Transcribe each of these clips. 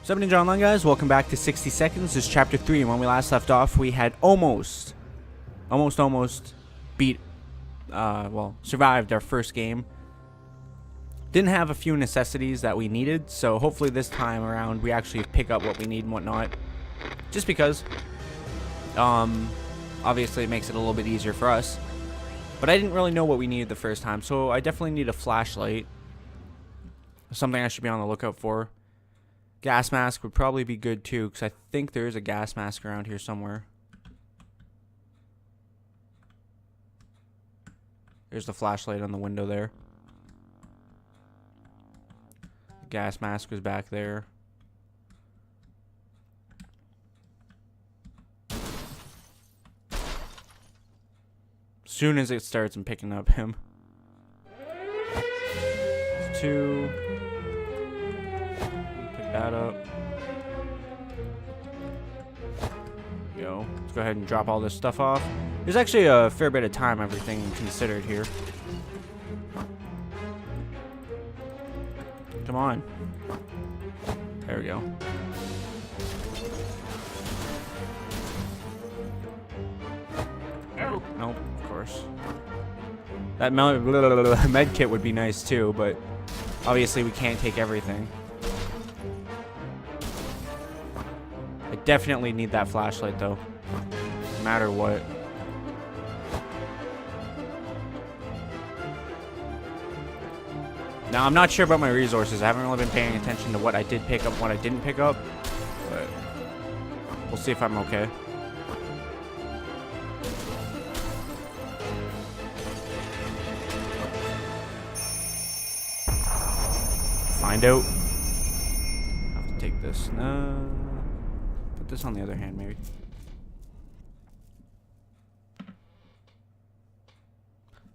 What's up, Ninja Online guys? Welcome back to 60 Seconds. This is Chapter 3. When we last left off, we had almost beat, survived our first game. Didn't have a few necessities that we needed, so hopefully this time around we actually pick up what we need and whatnot. Just because, obviously it makes it a little bit easier for us. But I didn't really know what we needed the first time, so I definitely need a flashlight. Something I should be on the lookout for. Gas mask would probably be good too, because I think there is a gas mask around here somewhere. There's the flashlight on the window there. The gas mask was back there. As soon as it starts, I'm picking up him. There's two. That up. Go. Let's go ahead and drop all this stuff off. There's actually a fair bit of time, everything considered here. Come on. There we go. Nope, of course. That med kit would be nice too, but obviously we can't take everything. I definitely need that flashlight though, no matter what. Now I'm not sure about my resources. I haven't really been paying attention to what I did pick up and what I didn't pick up, but we'll see if I'm okay. Find out. I have to take this. No. Put this on the other hand, maybe.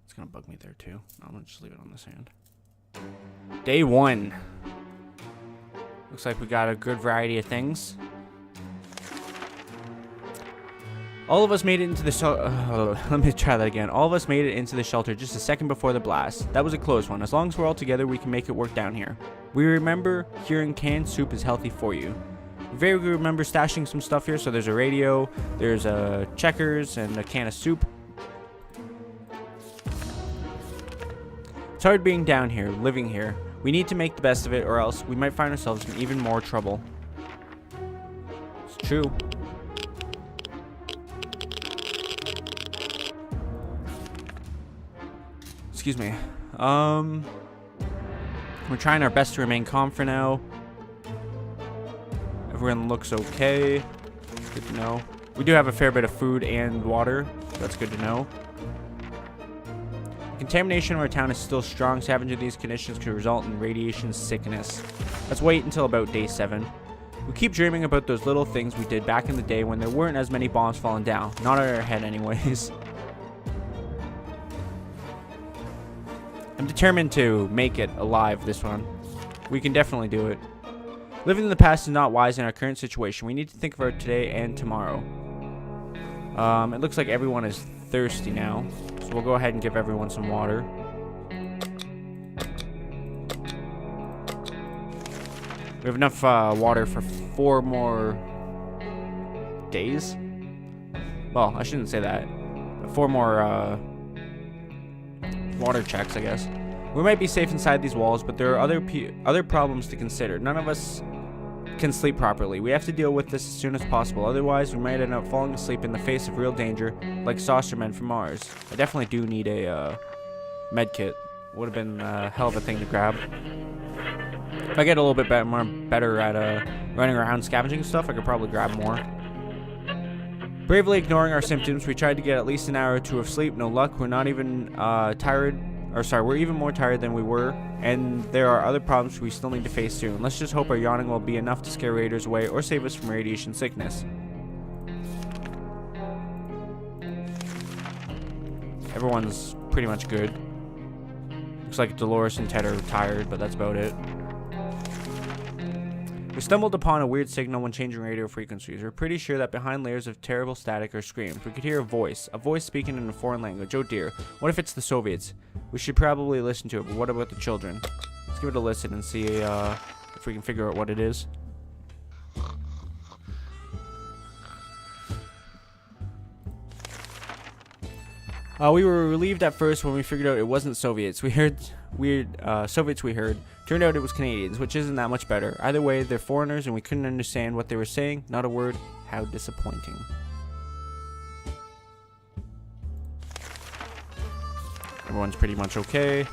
It's gonna bug me there too. I'm gonna just leave it on this hand. Day 1. Looks like we got a good variety of things. All of us made it into the shelter. Let me try that again. All of us made it into the shelter just a second before the blast. That was a close one. As long as we're all together, we can make it work down here. We remember hearing canned soup is healthy for you. We vaguely remember stashing some stuff here. So there's a radio, there's a checkers, and a can of soup. It's hard being down here, living here. We need to make the best of it, or else we might find ourselves in even more trouble. It's true. Excuse me. We're trying our best to remain calm for now. Everyone looks okay. Good to know. We do have a fair bit of food and water. So that's good to know. The contamination of our town is still strong. Scavenging these conditions could result in radiation sickness. Let's wait until about day 7. We keep dreaming about those little things we did back in the day when there weren't as many bombs falling down. Not on our head anyways. I'm determined to make it alive this one. We can definitely do it. Living in the past is not wise in our current situation. We need to think of our today and tomorrow. It looks like everyone is thirsty now. So we'll go ahead and give everyone some water. We have enough water for 4 more days. Well, I shouldn't say that. 4 more water checks, I guess. We might be safe inside these walls, but there are other problems to consider. None of us can sleep properly. We have to deal with this as soon as possible. Otherwise, we might end up falling asleep in the face of real danger, like saucer men from Mars. I definitely do need a med kit. Would have been a hell of a thing to grab. If I get a little bit better at running around scavenging stuff, I could probably grab more. Bravely ignoring our symptoms, we tried to get at least an hour or 2 of sleep. No luck. We're not even we're even more tired than we were, and there are other problems we still need to face soon. Let's just hope our yawning will be enough to scare raiders away or save us from radiation sickness. Everyone's pretty much good. Looks like Dolores and Ted are tired, but that's about it. We stumbled upon a weird signal when changing radio frequencies. We're pretty sure that behind layers of terrible static are screams. We could hear a voice speaking in a foreign language. Oh dear, what if it's the Soviets? We should probably listen to it, but what about the children? Let's give it a listen and see if we can figure out what it is. We were relieved at first when we figured out it wasn't Soviets. We heard Soviets we heard. Turned out it was Canadians, which isn't that much better. Either way, they're foreigners and we couldn't understand what they were saying. Not a word. How disappointing. Everyone's pretty much okay.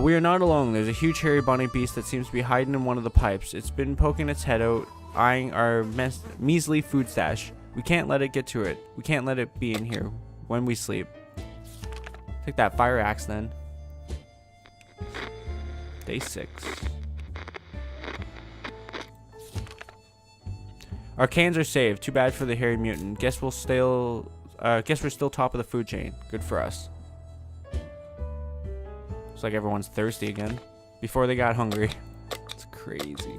We are not alone. There's a huge hairy bunny beast that seems to be hiding in one of the pipes. It's been poking its head out, eyeing our measly food stash. We can't let it get to it. We can't let it be in here when we sleep. Take that fire axe then. Day 6. Our cans are saved. Too bad for the hairy mutant. Guess we're still top of the food chain. Good for us. Looks like everyone's thirsty again. Before they got hungry. It's crazy.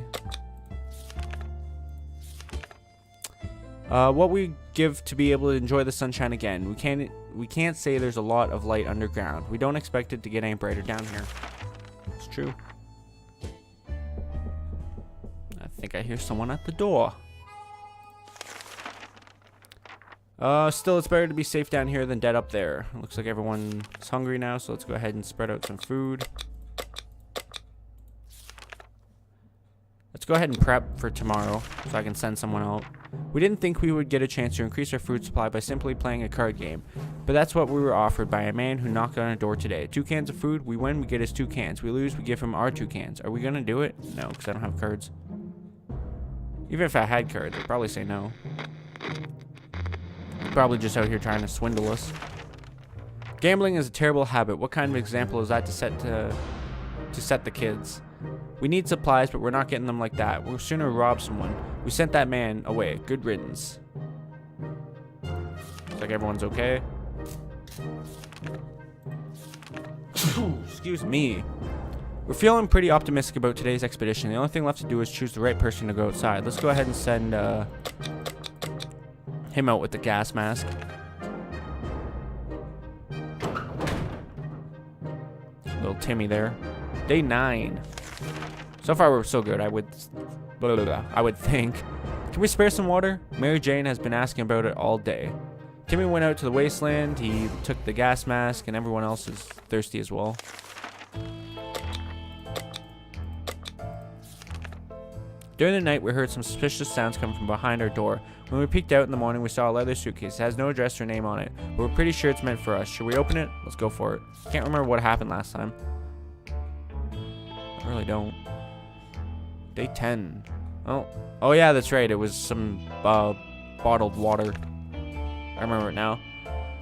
What we give to be able to enjoy the sunshine again. We can't say there's a lot of light underground. We don't expect it to get any brighter down here. It's true. I think I hear someone at the door. Still, it's better to be safe down here than dead up there. It looks like everyone's hungry now, so let's go ahead and spread out some food. Let's go ahead and prep for tomorrow so I can send someone out. We didn't think we would get a chance to increase our food supply by simply playing a card game, but that's what we were offered by a man who knocked on our door today. 2 cans of food. We win, we get his 2 cans. We lose, we give him our 2 cans. Are we gonna do it? No, because I don't have cards. Even if I had cards, I'd probably say no. Probably just out here trying to swindle us. Gambling is a terrible habit. What kind of example is that to set the kids? We need supplies, but we're not getting them like that. We'll sooner rob someone. We sent that man away. Good riddance. Looks like everyone's okay. Excuse me. We're feeling pretty optimistic about today's expedition. The only thing left to do is choose the right person to go outside. Let's go ahead and send him out with the gas mask. Little Timmy there. Day 9. So far we're so good. I would think. Can we spare some water? Mary Jane has been asking about it all day. Timmy went out to the wasteland. He took the gas mask, and everyone else is thirsty as well. During the night, we heard some suspicious sounds coming from behind our door. When we peeked out in the morning, we saw a leather suitcase. It has no address or name on it, but we're pretty sure it's meant for us. Should we open it? Let's go for it. Can't remember what happened last time. I really don't. Day 10. Oh yeah, that's right. It was some bottled water. I remember it now.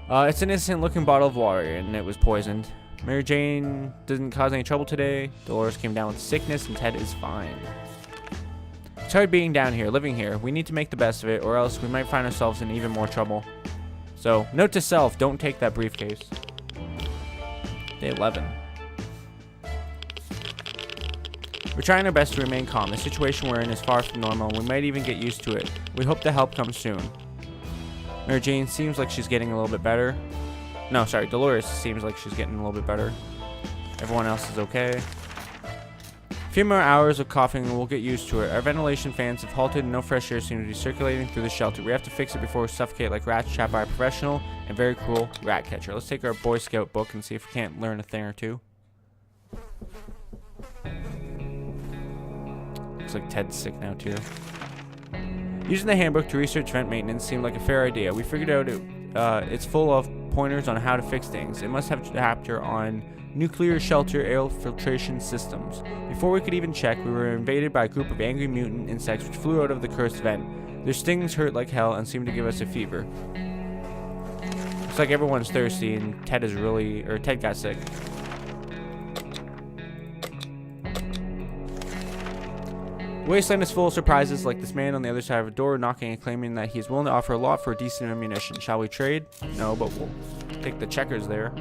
It's an innocent-looking bottle of water, and it was poisoned. Mary Jane didn't cause any trouble today. Dolores came down with sickness, and Ted is fine. It's hard being down here, living here. We need to make the best of it, or else we might find ourselves in even more trouble. So, note to self, don't take that briefcase. Day 11. We're trying our best to remain calm. The situation we're in is far from normal, and we might even get used to it. We hope the help comes soon. Mary Jane seems like she's getting a little bit better. No, sorry, Dolores seems like she's getting a little bit better. Everyone else is okay. A few more hours of coughing and we'll get used to it. Our ventilation fans have halted and no fresh air seems to be circulating through the shelter. We have to fix it before we suffocate like rats trapped by a professional and very cruel rat catcher. Let's take our Boy Scout book and see if we can't learn a thing or two. Looks like Ted's sick now too. Using the handbook to research vent maintenance seemed like a fair idea. We figured out it's full of pointers on how to fix things. It must have a chapter on nuclear shelter air filtration systems. Before we could even check, we were invaded by a group of angry mutant insects which flew out of the cursed vent. Their stings hurt like hell and seemed to give us a fever. Looks like everyone's thirsty and Ted got sick. Wasteland is full of surprises, like this man on the other side of a door knocking and claiming that he is willing to offer a lot for decent ammunition. Shall we trade? No, but we'll take the checkers there.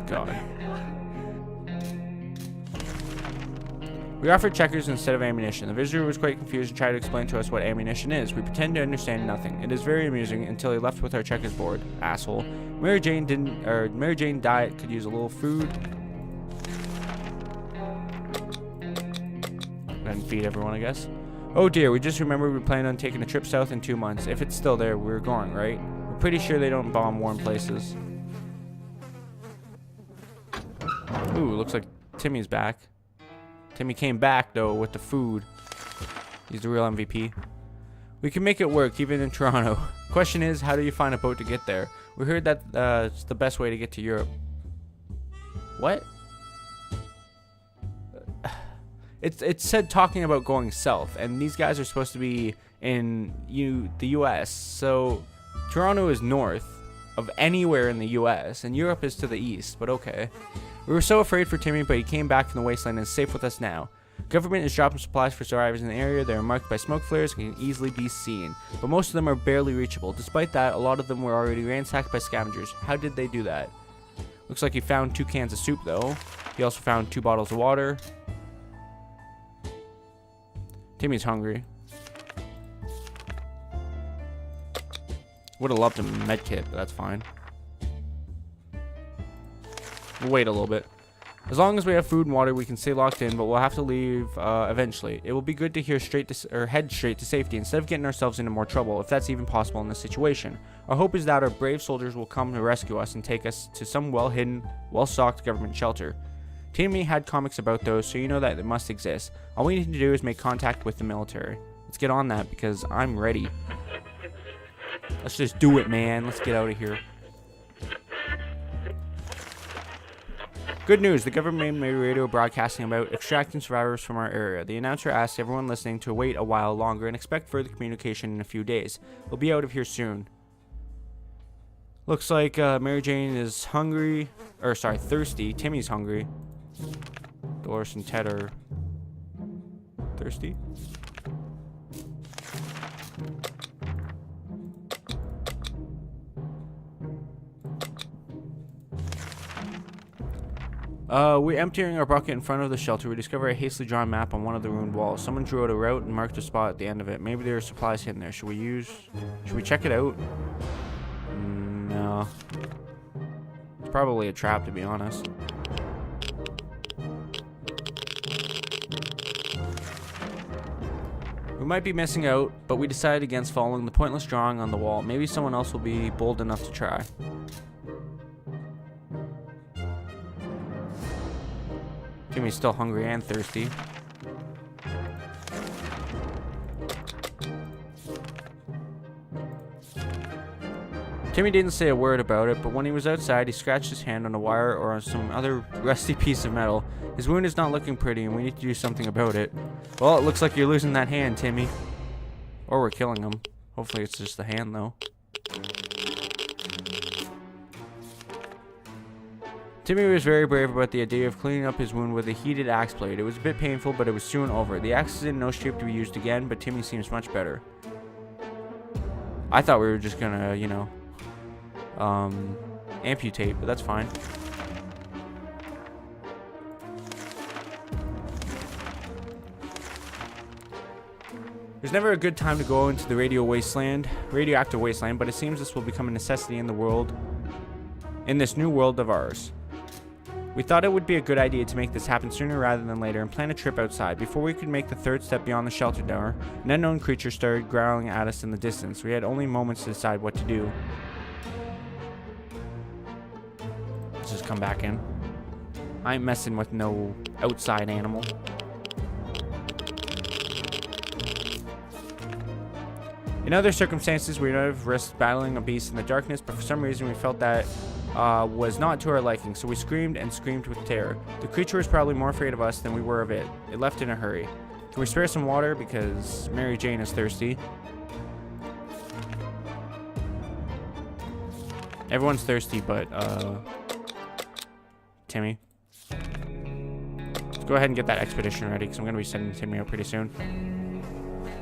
God. We offered checkers instead of ammunition. The visitor was quite confused and tried to explain to us what ammunition is. We pretend to understand nothing. It is very amusing until he left with our checkers board. Asshole. Mary Jane diet could use a little food. And feed everyone, I guess. Oh dear, we just remembered we planned on taking a trip south in 2 months. If it's still there, we're going, right? We're pretty sure they don't bomb warm places. Ooh, looks like Timmy's back. Timmy came back, though, with the food. He's the real MVP. We can make it work, even in Toronto. Question is, how do you find a boat to get there? We heard that it's the best way to get to Europe. What? It said talking about going south, and these guys are supposed to be in the U.S. So Toronto is north of anywhere in the U.S. and Europe is to the east. But okay, we were so afraid for Timmy, but he came back from the wasteland and is safe with us now. Government is dropping supplies for survivors in the area. They are marked by smoke flares and can easily be seen, but most of them are barely reachable. Despite that, a lot of them were already ransacked by scavengers. How did they do that? Looks like he found 2 cans of soup, though. He also found 2 bottles of water. Timmy's hungry. Would have loved a med kit, but that's fine. We'll wait a little bit. As long as we have food and water, we can stay locked in, but we'll have to leave eventually. It will be good to head straight to safety instead of getting ourselves into more trouble, if that's even possible in this situation. Our hope is that our brave soldiers will come to rescue us and take us to some well-hidden, well-stocked government shelter. Timmy had comics about those, so you know that it must exist. All we need to do is make contact with the military. Let's get on that, because I'm ready. Let's just do it, man. Let's get out of here. Good news, the government made radio broadcasting about extracting survivors from our area. The announcer asked everyone listening to wait a while longer and expect further communication in a few days. We'll be out of here soon. Looks like Mary Jane is hungry, or sorry, thirsty. Timmy's hungry. Dolores and Ted are thirsty. We're emptying our bucket in front of the shelter. We discover a hastily drawn map on one of the ruined walls. Someone drew out a route and marked a spot at the end of it. Maybe there are supplies hidden there. Should we check it out? No. It's probably a trap, to be honest. We might be missing out, but we decided against following the pointless drawing on the wall. Maybe someone else will be bold enough to try. Timmy's still hungry and thirsty. Timmy didn't say a word about it, but when he was outside, he scratched his hand on a wire or on some other rusty piece of metal. His wound is not looking pretty, and we need to do something about it. Well, it looks like you're losing that hand, Timmy. Or we're killing him. Hopefully it's just the hand, though. Timmy was very brave about the idea of cleaning up his wound with a heated axe blade. It was a bit painful, but it was soon over. The axe is in no shape to be used again, but Timmy seems much better. I thought we were just gonna, you know, amputate, but that's fine. There's never a good time to go into the radioactive wasteland, but it seems this will become a necessity in this new world of ours. We thought it would be a good idea to make this happen sooner rather than later and plan a trip outside. Before we could make the third step beyond the shelter door, an unknown creature started growling at us in the distance. We had only moments to decide what to do. Let's just come back in. I ain't messing with no outside animal. In other circumstances, we would have risked battling a beast in the darkness, but for some reason we felt that was not to our liking, so we screamed and screamed with terror. The creature was probably more afraid of us than we were of it. It left in a hurry. Can we spare some water, because Mary Jane is thirsty? Everyone's thirsty, but Timmy. Let's go ahead and get that expedition ready, because I'm going to be sending Timmy out pretty soon.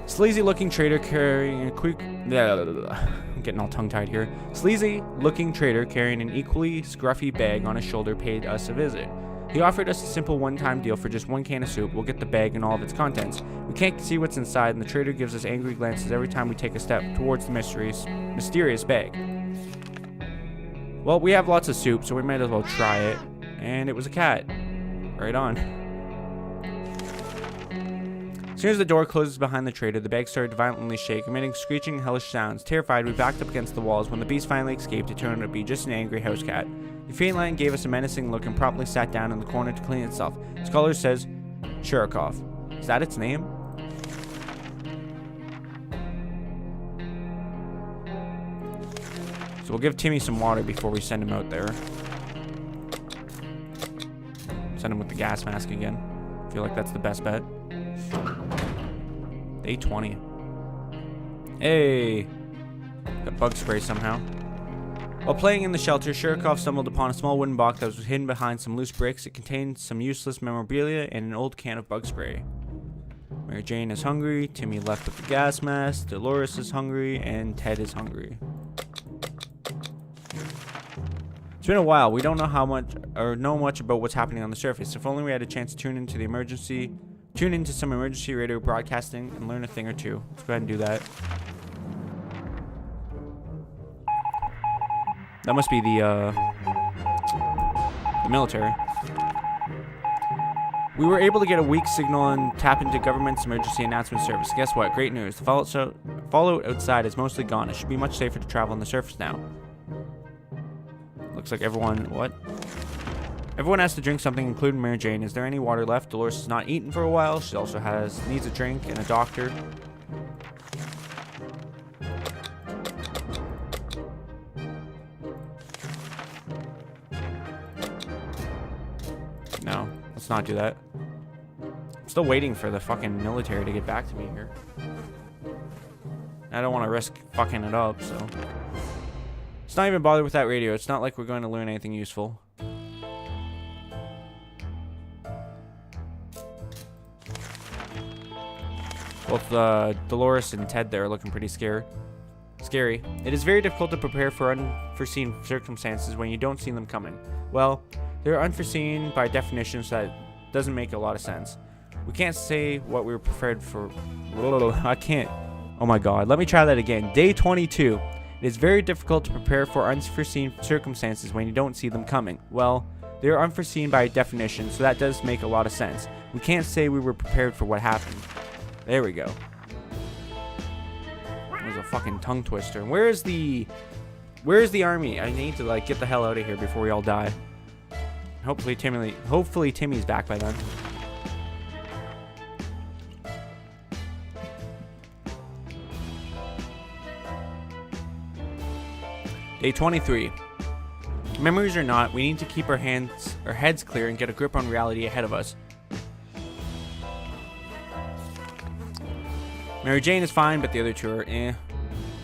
Sleazy-looking trader carrying a quick... I'm getting all tongue-tied here. Sleazy-looking trader carrying an equally scruffy bag on his shoulder paid us a visit. He offered us a simple one-time deal for just 1 can of soup. We'll get the bag and all of its contents. We can't see what's inside, and the trader gives us angry glances every time we take a step towards the mysterious bag. Well, we have lots of soup, so we might as well try it. And it was a cat. Right on. As soon as the door closes behind the trader, the bag started to violently shake, emitting screeching, hellish sounds. Terrified, we backed up against the walls. When the beast finally escaped, it turned out to be just an angry house cat. The feline gave us a menacing look and promptly sat down in the corner to clean itself. Its collar says Shurikov. Is that its name? So we'll give Timmy some water before we send him out there. Send him with the gas mask again. I feel like that's the best bet. Day 20. Hey! Got bug spray somehow. While playing in the shelter, Shurikov stumbled upon a small wooden box that was hidden behind some loose bricks. It contained some useless memorabilia and an old can of bug spray. Mary Jane is hungry, Timmy left with the gas mask, Dolores is hungry, and Ted is hungry. It's been a while. We don't know how much or know much about what's happening on the surface. If only we had a chance to tune into some emergency radio broadcasting and learn a thing or two. Let's go ahead and do that. That must be the military. We were able to get a weak signal and tap into government's emergency announcement service. Guess what? Great news. The fallout outside is mostly gone. It should be much safer to travel on the surface now. Looks like everyone... What? Everyone has to drink something, including Mary Jane. Is there any water left? Dolores has not eaten for a while. She also needs a drink and a doctor. No, let's not do that. I'm still waiting for the fucking military to get back to me here. I don't want to risk fucking it up, so... Let's not even bother with that radio. It's not like we're going to learn anything useful. Both Dolores and Ted there are looking pretty scary. It is very difficult to prepare for unforeseen circumstances when you don't see them coming. Well, they're unforeseen by definition, so that doesn't make a lot of sense. We can't say what we were prepared for. I can't. Oh my god. Let me try that again. Day 22. It is very difficult to prepare for unforeseen circumstances when you don't see them coming. Well, they are unforeseen by definition, so that does make a lot of sense. We can't say we were prepared for what happened. There we go. That was a fucking tongue twister. Where's the army? I need to get the hell out of here before we all die. Hopefully Timmy's back by then. Day 23. Memories or not, we need to keep our heads clear and get a grip on reality ahead of us. Mary Jane is fine, but the other two are eh.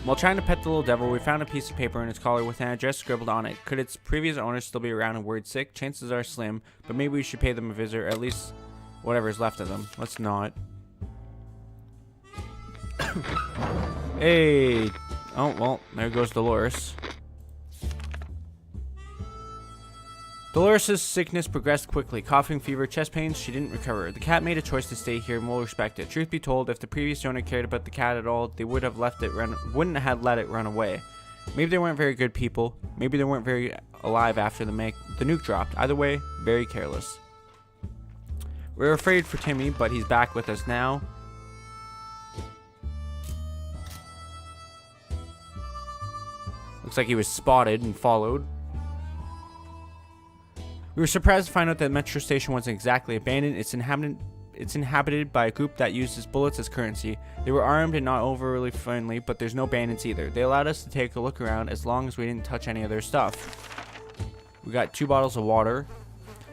While trying to pet the little devil, we found a piece of paper in its collar with an address scribbled on it. Could its previous owner still be around and word sick? Chances are slim, but maybe we should pay them a visit, or at least whatever's left of them. Let's not. Hey. Oh, well, there goes Dolores. Dolores' sickness progressed quickly. Coughing, fever, chest pains, she didn't recover. The cat made a choice to stay here and we'll respect it. Truth be told, if the previous owner cared about the cat at all, they wouldn't have let it run away. Maybe they weren't very good people. Maybe they weren't very alive after the nuke dropped. Either way, very careless. We're afraid for Timmy, but he's back with us now. Looks like he was spotted and followed. We were surprised to find out that the metro station wasn't exactly abandoned. It's inhabited by a group that uses bullets as currency. They were armed and not overly friendly, but there's no bandits either. They allowed us to take a look around as long as we didn't touch any of their stuff. We got 2 bottles of water.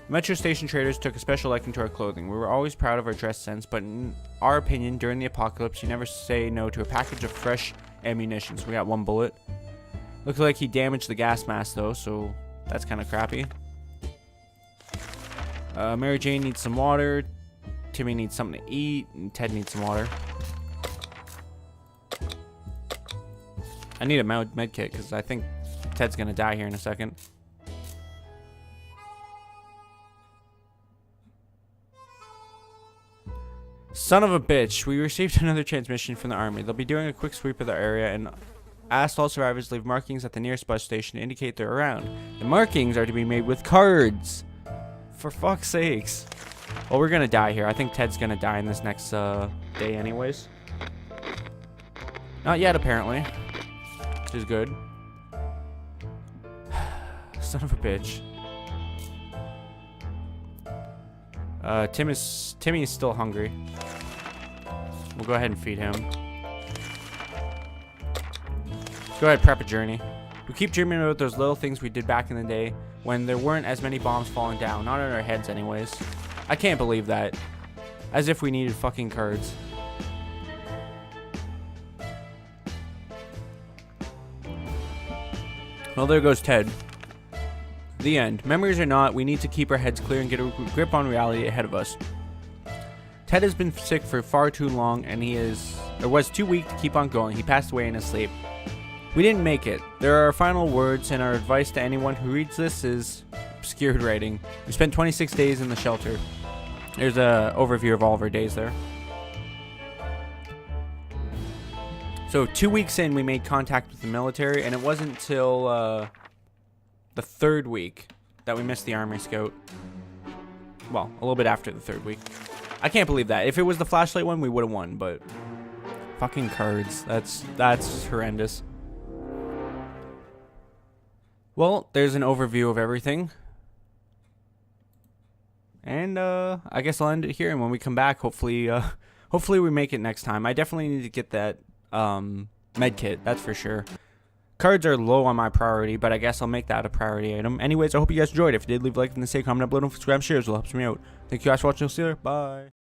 Metro station traders took a special liking to our clothing. We were always proud of our dress sense, but in our opinion, during the apocalypse, you never say no to a package of fresh ammunition. So we got 1 bullet. Looks like he damaged the gas mask though, so that's kind of crappy. Mary Jane needs some water. Timmy needs something to eat. And Ted needs some water. I need a med kit because I think Ted's going to die here in a second. Son of a bitch. We received another transmission from the army. They'll be doing a quick sweep of the area and asked all survivors to leave markings at the nearest bus station to indicate they're around. The markings are to be made with cards. For fuck's sakes. Well, we're gonna die here. I think Ted's gonna die in this next day anyways. Not yet, apparently. Which is good. Son of a bitch. Timmy is still hungry. We'll go ahead and feed him. Let's go ahead and prep a journey. We keep dreaming about those little things we did back in the day when there weren't as many bombs falling down. Not on our heads anyways. I can't believe that. As if we needed fucking cards. Well, there goes Ted. The end. Memories or not, we need to keep our heads clear and get a grip on reality ahead of us. Ted has been sick for far too long, and was too weak to keep on going. He passed away in his sleep. We didn't make it. There are our final words, and our advice to anyone who reads this is obscured writing. We spent 26 days in the shelter. There's a overview of all of our days there. So 2 weeks in, we made contact with the military, and it wasn't until the third week that we missed the Army Scout. Well, a little bit after the third week. I can't believe that. If it was the flashlight one, we would have won, but fucking cards. That's horrendous. Well, there's an overview of everything. And I guess I'll end it here, and when we come back, hopefully we make it next time. I definitely need to get that med kit, that's for sure. Cards are low on my priority, but I guess I'll make that a priority item. Anyways, I hope you guys enjoyed. If you did, leave a like and say comment down below and subscribe, shares will help me out. Thank you guys for watching. See you later. Bye.